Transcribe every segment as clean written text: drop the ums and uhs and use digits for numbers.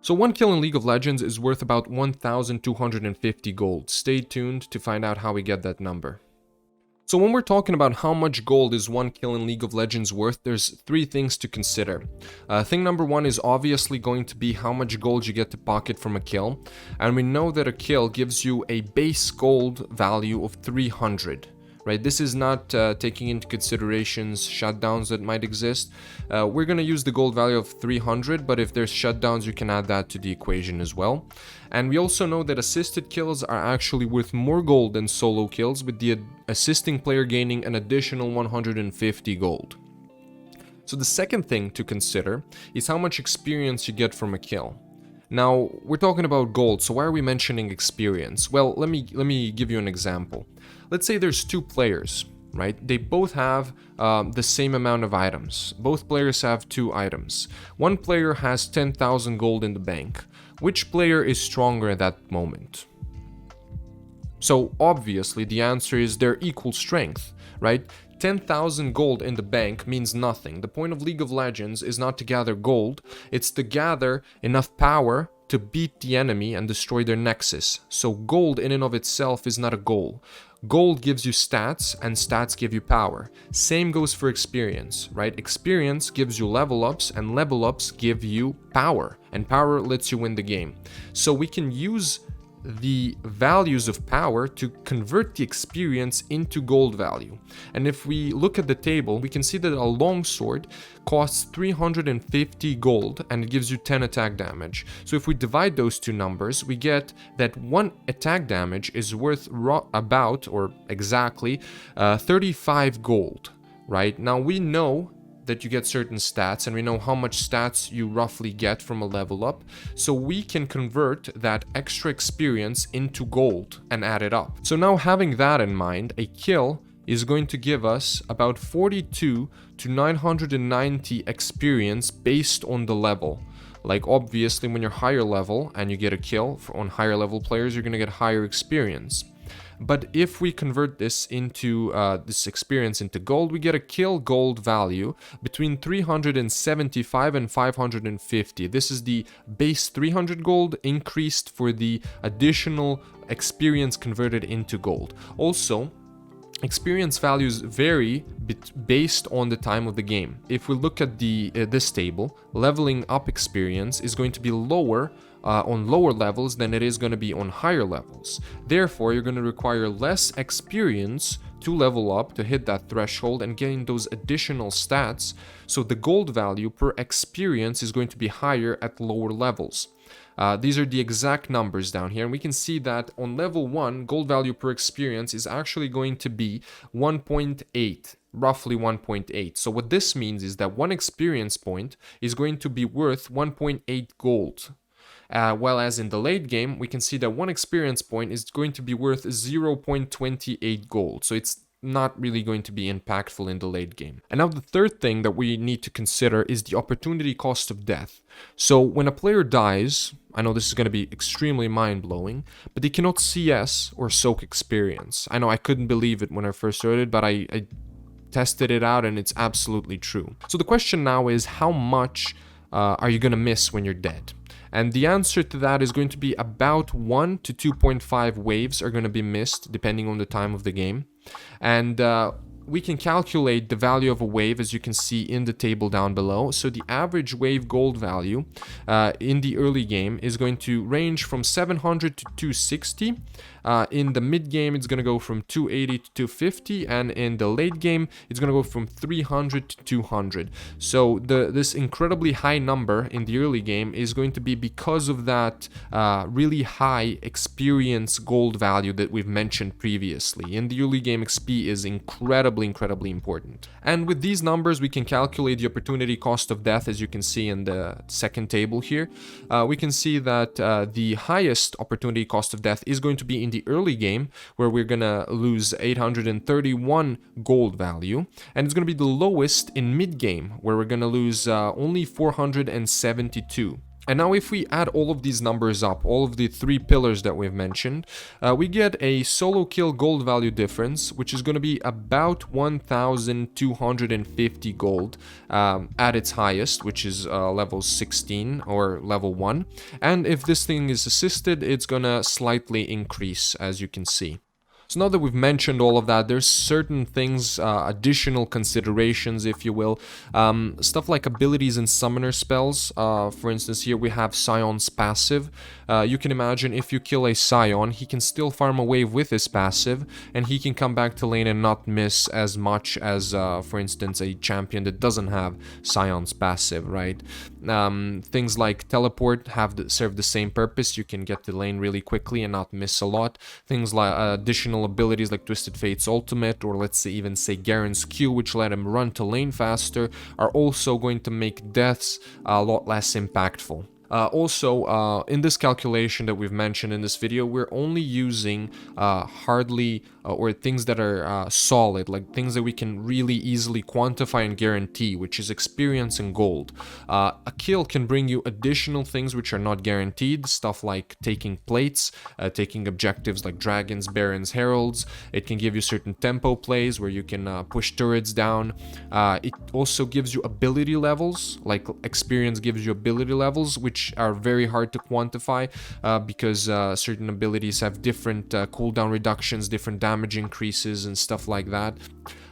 So one kill in League of Legends is worth about 1,250 gold. Stay tuned to find out how we get that number. So when we're talking about how much gold is one kill in League of Legends worth, there's three things to consider. Thing number one is obviously going to be how much gold you get to pocket from a kill. And we know that a kill gives you a base gold value of 300. Right? This is not taking into considerations shutdowns that might exist. We're going to use the gold value of 300, but if there's shutdowns, you can add that to the equation as well. And we also know that assisted kills are actually worth more gold than solo kills, with the assisting player gaining an additional 150 gold. So the second thing to consider is how much experience you get from a kill. Now, we're talking about gold, so why are we mentioning experience? Well, let me give you an example. Let's say there's two players, right? They both have the same amount of items. Both players have 2 items. One player has 10,000 gold in the bank. Which player is stronger at that moment? So obviously the answer is they're equal strength, right? 10,000 gold in the bank means nothing. The point of League of Legends is not to gather gold, it's to gather enough power to beat the enemy and destroy their nexus. So gold in and of itself is not a goal. Gold gives you stats, and stats give you power. Same goes for experience, right? Experience gives you level ups, and level ups give you power, and power lets you win the game. So we can use the values of power to convert the experience into gold value. And if we look at the table, we can see that a longsword costs 350 gold and it gives you 10 attack damage. So if we divide those two numbers, we get that 1 attack damage is worth about, or exactly, 35 gold, right? Now we know that you get certain stats, and we know how much stats you roughly get from a level up, so we can convert that extra experience into gold and add it up. So now, having that in mind, a kill is going to give us about 42 to 990 experience based on the level. Like, obviously when you're higher level and you get a kill on higher level players, you're going to get higher experience. But if we convert this into this experience into gold, we get a kill gold value between 375 and 550. This is the base 300 gold increased for the additional experience converted into gold. Also, experience values vary based on the time of the game. If we look at this table, leveling up experience is going to be lower on lower levels than it is going to be on higher levels. Therefore, you're going to require less experience to level up, to hit that threshold and gain those additional stats. So the gold value per experience is going to be higher at lower levels. These are the exact numbers down here, and we can see that on level 1, gold value per experience is actually going to be 1.8, roughly 1.8. So what this means is that 1 experience point is going to be worth 1.8 gold. While as in the late game, we can see that 1 experience point is going to be worth 0.28 gold. So it's not really going to be impactful in the late game. And now the third thing that we need to consider is the opportunity cost of death. So when a player dies, I know this is going to be extremely mind-blowing, but they cannot CS or soak experience. I know I couldn't believe it when I first heard it, but I tested it out and it's absolutely true. So the question now is, how much are you going to miss when you're dead? And the answer to that is going to be about 1 to 2.5 waves are going to be missed depending on the time of the game. And we can calculate the value of a wave, as you can see in the table down below. So the average wave gold value in the early game is going to range from 700 to 260. In the mid game, it's going to go from 280 to 250, and in the late game, it's going to go from 300 to 200. So this incredibly high number in the early game is going to be because of that really high experience gold value that we've mentioned previously. In the early game, XP is incredibly important. And with these numbers, we can calculate the opportunity cost of death, as you can see in the second table here. We can see that the highest opportunity cost of death is going to be in the early game, where we're gonna lose 831 gold value, and it's gonna be the lowest in mid game, where we're gonna lose only 472. And now if we add all of these numbers up, all of the 3 pillars that we've mentioned, we get a solo kill gold value difference, which is going to be about 1,250 gold at its highest, which is level 16 or level 1. And if this thing is assisted, it's going to slightly increase, as you can see. So now that we've mentioned all of that, there's certain things, additional considerations, if you will. Stuff like abilities and summoner spells. For instance, here we have Scion's passive. You can imagine if you kill a Scion, he can still farm a wave with his passive, and he can come back to lane and not miss as much as, for instance, a champion that doesn't have Scion's passive, right? Things like teleport serve the same purpose. You can get to lane really quickly and not miss a lot. Things like additional abilities like Twisted Fate's ultimate, or let's say even say Garen's Q, which let him run to lane faster, are also going to make deaths a lot less impactful. Also, in this calculation that we've mentioned in this video, we're only using hardly or things that are solid, like things that we can really easily quantify and guarantee, which is experience and gold. A kill can bring you additional things which are not guaranteed, stuff like taking plates, taking objectives like dragons, barons, heralds. It can give you certain tempo plays where you can push turrets down. It also gives you ability levels, like experience gives you ability levels, which are very hard to quantify because certain abilities have different cooldown reductions, different damage increases and stuff like that.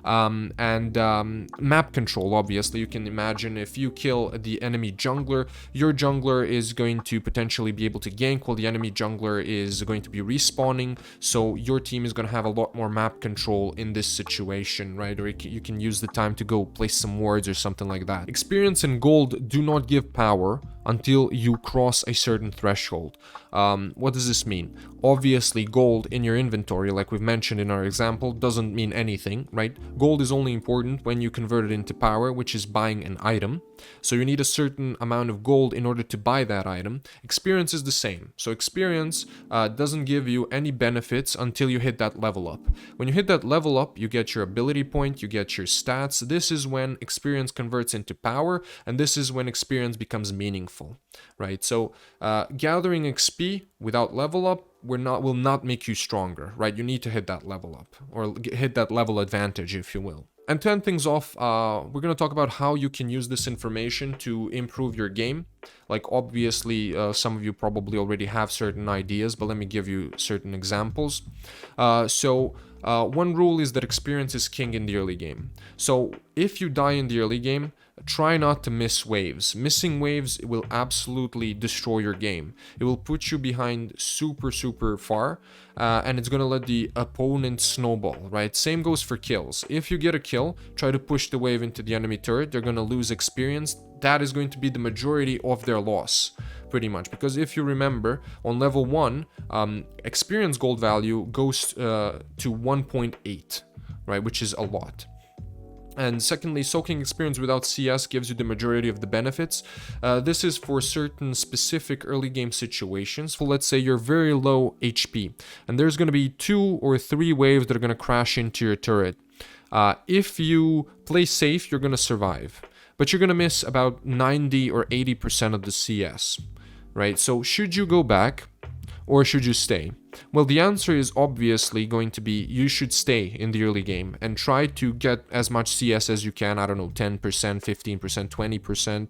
Map control, obviously. You can imagine if you kill the enemy jungler, your jungler is going to potentially be able to gank while the enemy jungler is going to be respawning, so your team is going to have a lot more map control in this situation, right? Or you can use the time to go place some wards or something like that. Experience and gold do not give power until you cross a certain threshold. What does this mean? Obviously, gold in your inventory, like we've mentioned in our example, doesn't mean anything, right? Gold is only important when you convert it into power, which is buying an item. So you need a certain amount of gold in order to buy that item. Experience is the same. So experience doesn't give you any benefits until you hit that level up. When you hit that level up, you get your ability point, you get your stats. This is when experience converts into power, and this is when experience becomes meaningful, right? So gathering XP without level up will not make you stronger, right? You need to hit that level up, or hit that level advantage, if you will. And to end things off, we're going to talk about how you can use this information to improve your game. Like, obviously, some of you probably already have certain ideas, but let me give you certain examples. One rule is that experience is king in the early game. So if you die in the early game, try not to miss waves. Missing waves will absolutely destroy your game. It will put you behind super far, and it's gonna let the opponent snowball, right? Same goes for kills. If you get a kill, try to push the wave into the enemy turret. They're gonna lose experience. That is going to be the majority of their loss, pretty much. Because if you remember, on level 1, experience gold value goes to 1.8, right? Which is a lot. And secondly, soaking experience without CS gives you the majority of the benefits. This is for certain specific early game situations. So let's say you're very low HP, and there's going to be 2 or 3 waves that are going to crash into your turret. If you play safe, you're going to survive, but you're going to miss about 90 or 80% of the CS, right? So should you go back, or should you stay? Well, the answer is obviously going to be you should stay in the early game and try to get as much CS as you can. I don't know, 10%, 15%,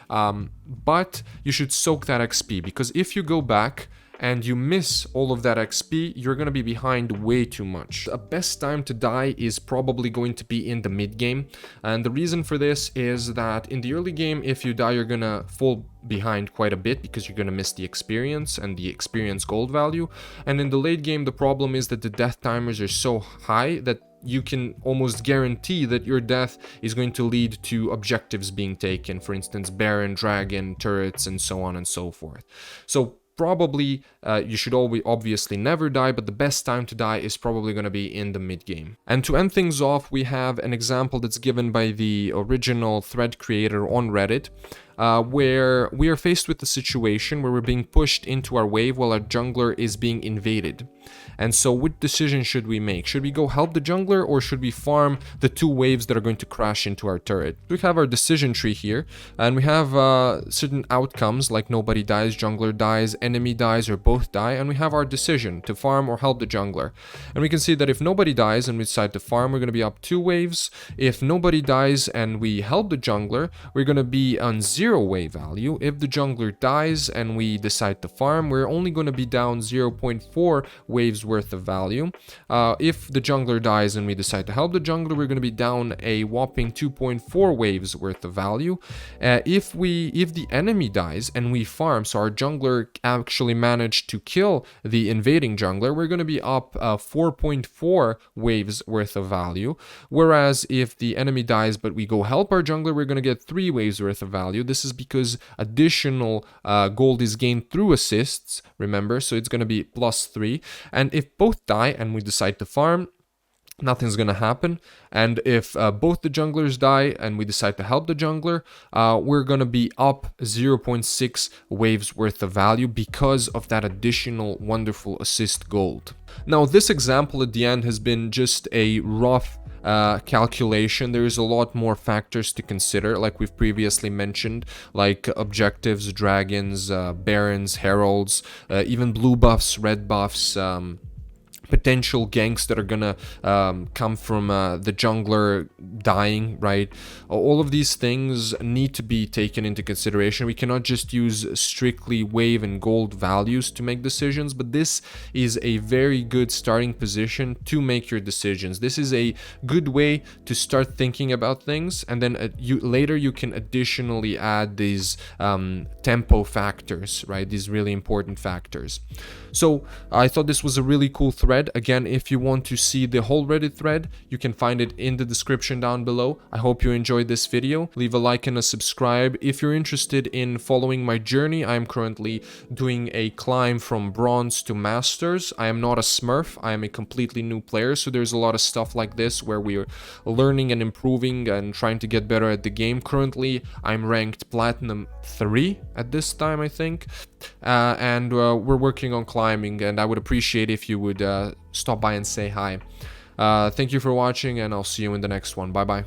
20%. But you should soak that XP, because if you go back and you miss all of that XP, you're going to be behind way too much. The best time to die is probably going to be in the mid game, and the reason for this is that in the early game, if you die, you're going to fall behind quite a bit because you're going to miss the experience and the experience gold value. And in the late game, the problem is that the death timers are so high that you can almost guarantee that your death is going to lead to objectives being taken, for instance, Baron, Dragon, turrets, and so on and so forth. So probably you should obviously never die, but the best time to die is probably going to be in the mid game. And to end things off, we have an example that's given by the original thread creator on Reddit. where we are faced with a situation where we're being pushed into our wave while our jungler is being invaded. And so what decision should we make? Should we go help the jungler, or should we farm the 2 waves that are going to crash into our turret? We have our decision tree here, and we have certain outcomes like nobody dies, jungler dies, enemy dies, or both die, and we have our decision to farm or help the jungler. And we can see that if nobody dies and we decide to farm, we're going to be up 2 waves. If nobody dies and we help the jungler, we're going to be on 0 wave value. If the jungler dies and we decide to farm, we're only going to be down 0.4 waves worth of value. If the jungler dies and we decide to help the jungler, we're going to be down a whopping 2.4 waves worth of value. If the enemy dies and we farm, so our jungler actually managed to kill the invading jungler, we're going to be up 4.4 waves worth of value. Whereas if the enemy dies but we go help our jungler, we're going to get 3 waves worth of value. This is because additional gold is gained through assists, remember, so it's going to be +3. And if both die and we decide to farm, nothing's gonna happen. And if both the junglers die and we decide to help the jungler, we're gonna be up 0.6 waves worth of value because of that additional wonderful assist gold. Now, this example at the end has been just a rough calculation. There is a lot more factors to consider, like we've previously mentioned, like objectives, dragons, barons, heralds, even blue buffs, red buffs, potential ganks that are gonna come from the jungler dying, right? All of these things need to be taken into consideration. We cannot just use strictly wave and gold values to make decisions, but this is a very good starting position to make your decisions. This is a good way to start thinking about things, and then later you can additionally add these tempo factors, right? These really important factors. So I thought this was a really cool thread. Again, if you want to see the whole Reddit thread, you can find it in the description down below. I hope you enjoyed this video. Leave a like and a subscribe. If you're interested in following my journey, I'm currently doing a climb from bronze to masters. I am not a smurf. I am a completely new player, so there's a lot of stuff like this where we're learning and improving and trying to get better at the game. Currently, I'm ranked platinum 3 at this time, I think. And we're working on climbing, and I would appreciate if you would stop by and say hi. Thank you for watching, and I'll see you in the next one. Bye bye.